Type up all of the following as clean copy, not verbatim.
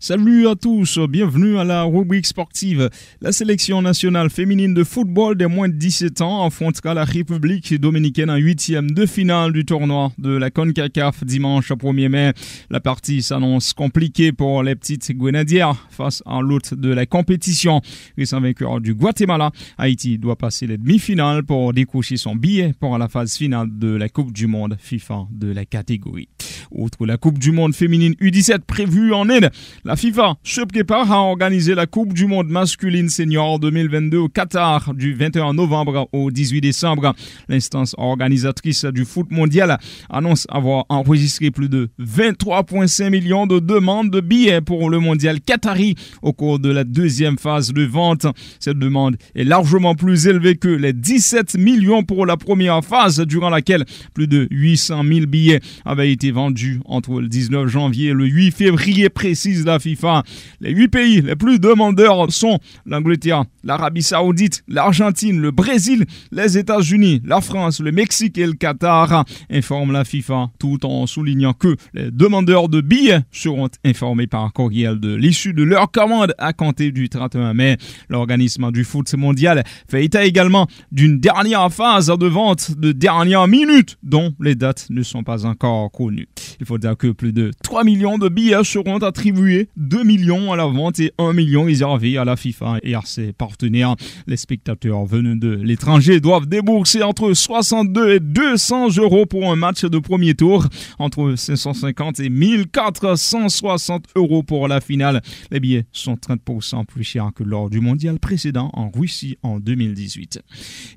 Salut à tous, bienvenue à la rubrique sportive. La sélection nationale féminine de football des moins de 17 ans affrontera la République dominicaine en 8e de finale du tournoi de la CONCACAF dimanche 1er mai. La partie s'annonce compliquée pour les petites grenadières face à l'hôte de la compétition. Récent vainqueur du Guatemala, Haïti doit passer les demi-finales pour décrocher son billet pour la phase finale de la Coupe du Monde FIFA de la catégorie. Outre la Coupe du Monde féminine U17 prévue en Inde, la FIFA se prépare à organiser la Coupe du Monde masculine senior 2022 au Qatar du 21 novembre au 18 décembre. L'instance organisatrice du foot mondial annonce avoir enregistré plus de 23,5 millions de demandes de billets pour le mondial qatari au cours de la deuxième phase de vente. Cette demande est largement plus élevée que les 17 millions pour la première phase, durant laquelle plus de 800 000 billets avaient été vendus entre le 19 janvier et le 8 février, précise la FIFA. Les 8 pays les plus demandeurs sont l'Angleterre, l'Arabie Saoudite, l'Argentine, le Brésil, les États-Unis, la France, le Mexique et le Qatar, informe la FIFA, tout en soulignant que les demandeurs de billets seront informés par courriel de l'issue de leur commande à compter du 31 mai. L'organisme du foot mondial fait état également d'une dernière phase de vente de dernière minute dont les dates ne sont pas encore connues. Il faut dire que plus de 3 millions de billets seront attribués, 2 millions à la vente et 1 million réservés à la FIFA et à ses partenaires. Les spectateurs venus de l'étranger doivent débourser entre 62 et 200 euros pour un match de premier tour, entre 550 et 1460 euros pour la finale. Les billets sont 30% plus chers que lors du mondial précédent en Russie en 2018.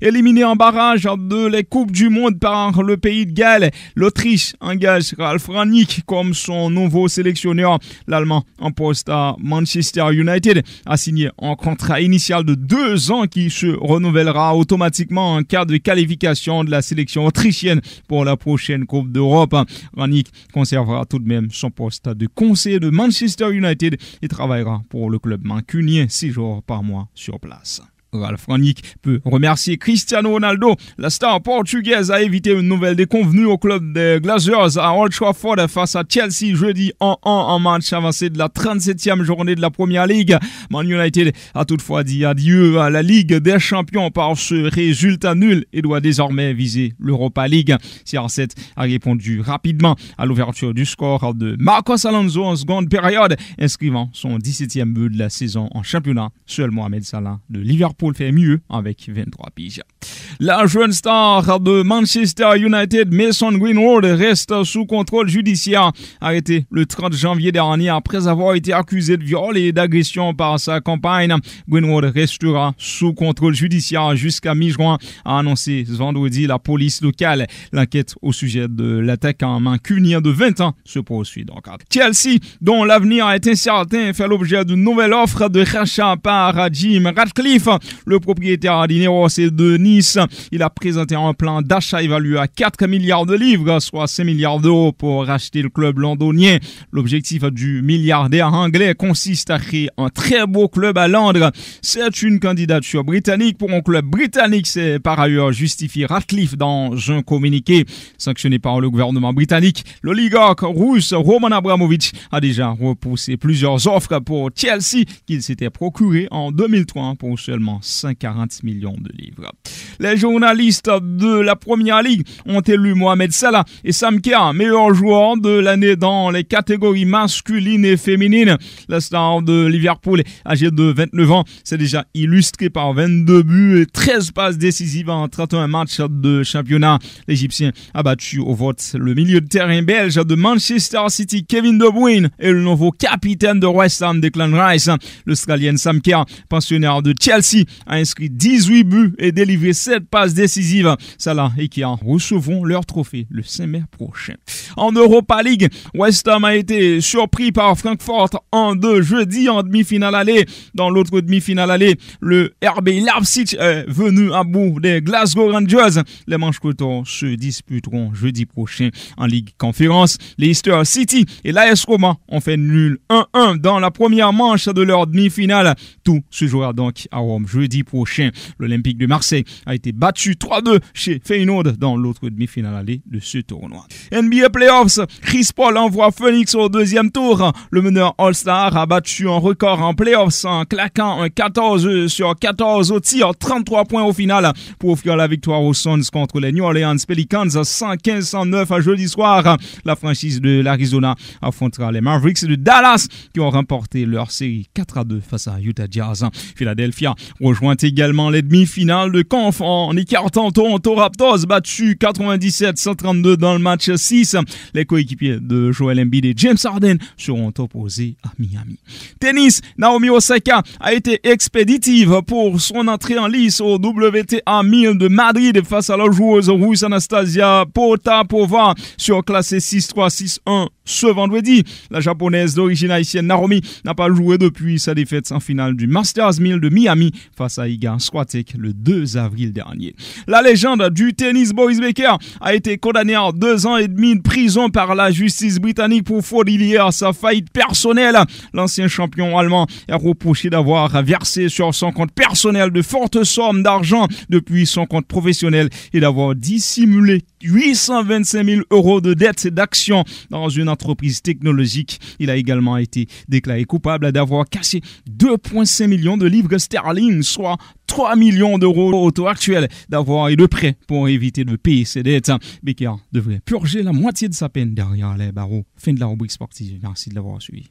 Éliminé en barrage de la Coupe du Monde par le pays de Galles, l'Autriche engage Ralf Rangnick comme son nouveau sélectionneur. L'Allemand en poste à Manchester United a signé un contrat initial de 2 ans qui se renouvellera automatiquement en cas de qualification de la sélection autrichienne pour la prochaine Coupe d'Europe. Rangnick conservera tout de même son poste de conseiller de Manchester United et travaillera pour le club mancunien 6 jours par mois sur place. Ralf Rangnick peut remercier Cristiano Ronaldo. La star portugaise a évité une nouvelle déconvenue au club des Glazers à Old Trafford face à Chelsea jeudi 1-1 en match avancé de la 37e journée de la Premier League. Man United a toutefois dit adieu à la Ligue des Champions par ce résultat nul et doit désormais viser l'Europa League. CR7 a répondu rapidement à l'ouverture du score de Marcos Alonso en seconde période, inscrivant son 17e but de la saison en championnat. Seul Mohamed Salah de Liverpool fait mieux avec 23 piges. La jeune star de Manchester United, Mason Greenwood, reste sous contrôle judiciaire. Arrêté le 30 janvier dernier après avoir été accusé de viol et d'agression par sa compagne, Greenwood restera sous contrôle judiciaire jusqu'à mi-juin, a annoncé ce vendredi la police locale. L'enquête au sujet de l'attaquant mancunien de 20 ans se poursuit donc. Chelsea, dont l'avenir est incertain, fait l'objet d'une nouvelle offre de rachat par Jim Ratcliffe, le propriétaire d'Ineos et de Nice. Il a présenté un plan d'achat évalué à 4 milliards de livres, soit 5 milliards d'euros pour racheter le club londonien. L'objectif du milliardaire anglais consiste à créer un très beau club à Londres. C'est une candidature britannique pour un club britannique, c'est par ailleurs justifié Ratcliffe dans un communiqué. Sanctionné par le gouvernement britannique, l'oligarque russe Roman Abramovich a déjà repoussé plusieurs offres pour Chelsea qu'il s'était procuré en 2003 pour seulement 140 millions de livres. Les journalistes de la Première Ligue ont élu Mohamed Salah et Sam Kerr meilleurs joueurs de l'année dans les catégories masculines et féminines. La star de Liverpool, âgé de 29 ans, s'est déjà illustré par 22 buts et 13 passes décisives en 31 matchs de championnat. L'Égyptien a battu au vote le milieu de terrain belge de Manchester City, Kevin De Bruyne, et le nouveau capitaine de West Ham, Declan Rice. L'Australien Sam Kerr, pensionnaire de Chelsea, a inscrit 18 buts et délivré 7 passes décisives. Salah et Kerr recevront leur trophée le 5 mai prochain. En Europa League, West Ham a été surpris par Francfort en 2 jeudi en demi-finale aller. Dans l'autre demi-finale aller, le RB Leipzig est venu à bout des Glasgow Rangers. Les manches-cotons se disputeront jeudi prochain en Ligue Conférence. Leicester City et l'AS Roma ont fait nul 1-1 dans la première manche de leur demi-finale. Tout se jouera donc à Rome jeudi prochain. L'Olympique de Marseille a a été battu 3-2 chez Feyenoord dans l'autre demi-finale allée de ce tournoi. NBA Playoffs, Chris Paul envoie Phoenix au deuxième tour. Le meneur All-Star a battu un record en playoffs en claquant un 14 sur 14 au tir, 33 points au final pour offrir la victoire aux Suns contre les New Orleans Pelicans 115-109 à jeudi soir. La franchise de l'Arizona affrontera les Mavericks de Dallas qui ont remporté leur série 4-2 face à Utah Jazz. Philadelphia rejoint également les demi-finales de conf en écartant Toronto Raptors battu 97-132 dans le match 6. Les coéquipiers de Joel Embiid et James Harden seront opposés à Miami. Tennis, Naomi Osaka a été expéditive pour son entrée en lice au WTA 1000 de Madrid face à la joueuse russe Anastasia Potapova surclassée 6-3, 6-1 ce vendredi. La japonaise d'origine haïtienne Naomi n'a pas joué depuis sa défaite en finale du Masters 1000 de Miami face à Iga Swiatek le 2 avril dernier. La légende du tennis Boris Becker a été condamné à 2 ans et demi de prison par la justice britannique pour faute liée à sa faillite personnelle. L'ancien champion allemand est reproché d'avoir versé sur son compte personnel de fortes sommes d'argent depuis son compte professionnel et d'avoir dissimulé 825 000 € de dettes d'actions dans une entreprise technologique. Il a également été déclaré coupable d'avoir cassé 2,5 millions de livres sterling, soit 3 millions d'euros au taux actuel, d'avoir eu de prêts pour éviter de payer ses dettes. Becker devrait purger la moitié de sa peine derrière les barreaux. Fin de la rubrique sportive. Merci de l'avoir suivi.